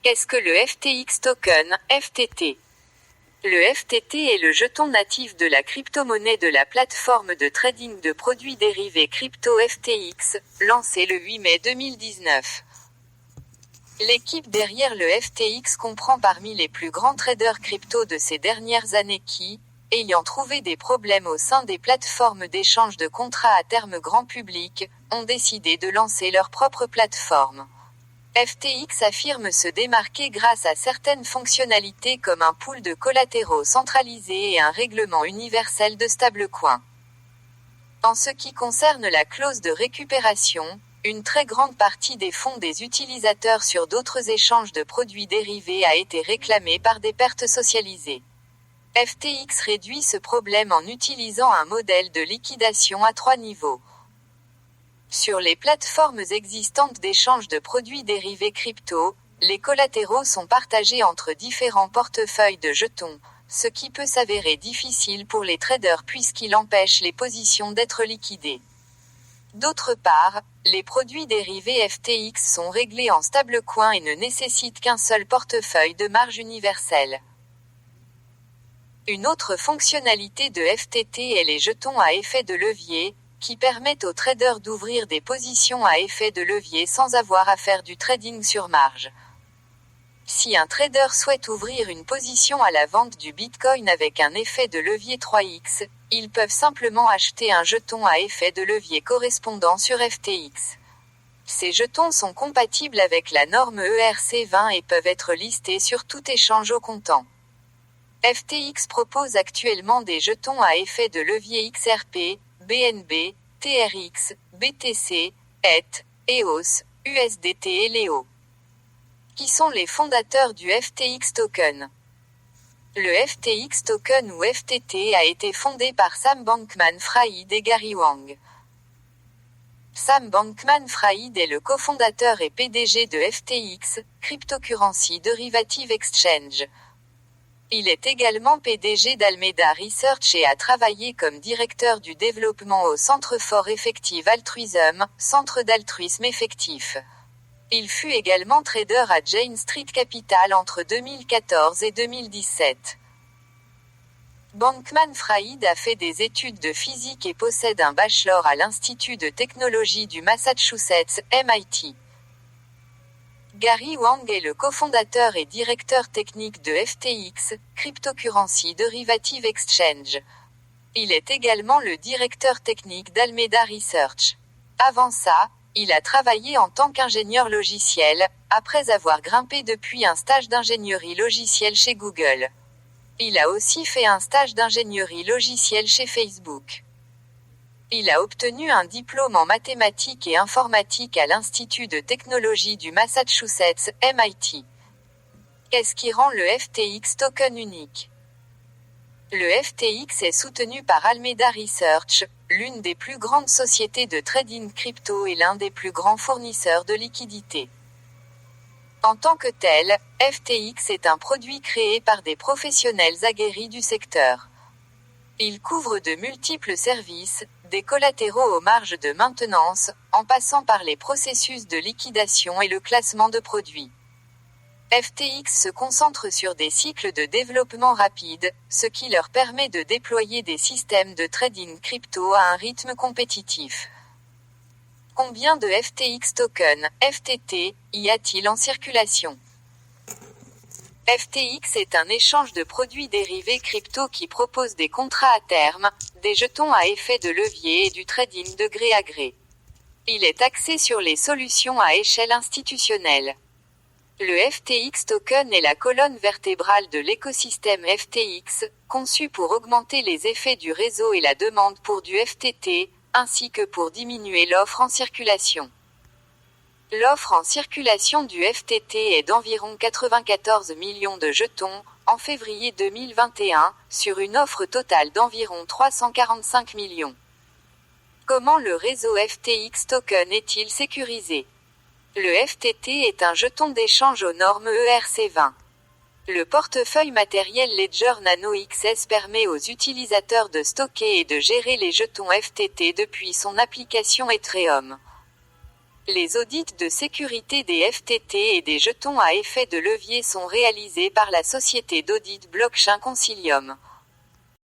Qu'est-ce que le FTX Token, FTT? Le FTT est le jeton natif de la crypto-monnaie de la plateforme de trading de produits dérivés crypto FTX, lancée le 8 mai 2019. L'équipe derrière le FTX comprend parmi les plus grands traders crypto de ces dernières années qui, ayant trouvé des problèmes au sein des plateformes d'échange de contrats à terme grand public, ont décidé de lancer leur propre plateforme. FTX affirme se démarquer grâce à certaines fonctionnalités comme un pool de collatéraux centralisé et un règlement universel de stablecoin. En ce qui concerne la clause de récupération, une très grande partie des fonds des utilisateurs sur d'autres échanges de produits dérivés a été réclamée par des pertes socialisées. FTX réduit ce problème en utilisant un modèle de liquidation à 3 niveaux. Sur les plateformes existantes d'échange de produits dérivés crypto, les collatéraux sont partagés entre différents portefeuilles de jetons, ce qui peut s'avérer difficile pour les traders puisqu'il empêche les positions d'être liquidées. D'autre part, les produits dérivés FTX sont réglés en stablecoin et ne nécessitent qu'un seul portefeuille de marge universelle. Une autre fonctionnalité de FTT est les jetons à effet de levier, qui permettent aux traders d'ouvrir des positions à effet de levier sans avoir à faire du trading sur marge. Si un trader souhaite ouvrir une position à la vente du Bitcoin avec un effet de levier 3x, ils peuvent simplement acheter un jeton à effet de levier correspondant sur FTX. Ces jetons sont compatibles avec la norme ERC20 et peuvent être listés sur tout échange au comptant. FTX propose actuellement des jetons à effet de levier XRP, BNB, TRX, BTC, ETH, EOS, USDT et Leo. Qui sont les fondateurs du FTX Token? Le FTX Token ou FTT a été fondé par Sam Bankman-Fried et Gary Wang. Sam Bankman-Fried est le cofondateur et PDG de FTX, Cryptocurrency Derivative Exchange. Il est également PDG d'Alameda Research et a travaillé comme directeur du développement au Centre for Effective Altruism, Centre d'altruisme effectif. Il fut également trader à Jane Street Capital entre 2014 et 2017. Bankman-Fried a fait des études de physique et possède un bachelor à l'Institut de technologie du Massachusetts, MIT. Gary Wang est le cofondateur et directeur technique de FTX, Cryptocurrency Derivative Exchange. Il est également le directeur technique d'Alameda Research. Avant ça, il a travaillé en tant qu'ingénieur logiciel, après avoir grimpé depuis un stage d'ingénierie logicielle chez Google. Il a aussi fait un stage d'ingénierie logicielle chez Facebook. Il a obtenu un diplôme en mathématiques et informatique à l'Institut de technologie du Massachusetts, MIT. Qu'est-ce qui rend le FTX Token unique? Le FTX est soutenu par Alameda Research, l'une des plus grandes sociétés de trading crypto et l'un des plus grands fournisseurs de liquidités. En tant que tel, FTX est un produit créé par des professionnels aguerris du secteur. Il couvre de multiples services, des collatéraux aux marges de maintenance, en passant par les processus de liquidation et le classement de produits. FTX se concentre sur des cycles de développement rapide, ce qui leur permet de déployer des systèmes de trading crypto à un rythme compétitif. Combien de FTX tokens, FTT, y a-t-il en circulation? FTX est un échange de produits dérivés crypto qui propose des contrats à terme, des jetons à effet de levier et du trading de gré à gré. Il est axé sur les solutions à échelle institutionnelle. Le FTX Token est la colonne vertébrale de l'écosystème FTX, conçu pour augmenter les effets du réseau et la demande pour du FTT, ainsi que pour diminuer l'offre en circulation. L'offre en circulation du FTT est d'environ 94 millions de jetons, en février 2021, sur une offre totale d'environ 345 millions. Comment le réseau FTX Token est-il sécurisé? Le FTT est un jeton d'échange aux normes ERC20. Le portefeuille matériel Ledger Nano XS permet aux utilisateurs de stocker et de gérer les jetons FTT depuis son application Ethereum. Les audits de sécurité des FTT et des jetons à effet de levier sont réalisés par la société d'audit Blockchain Consilium.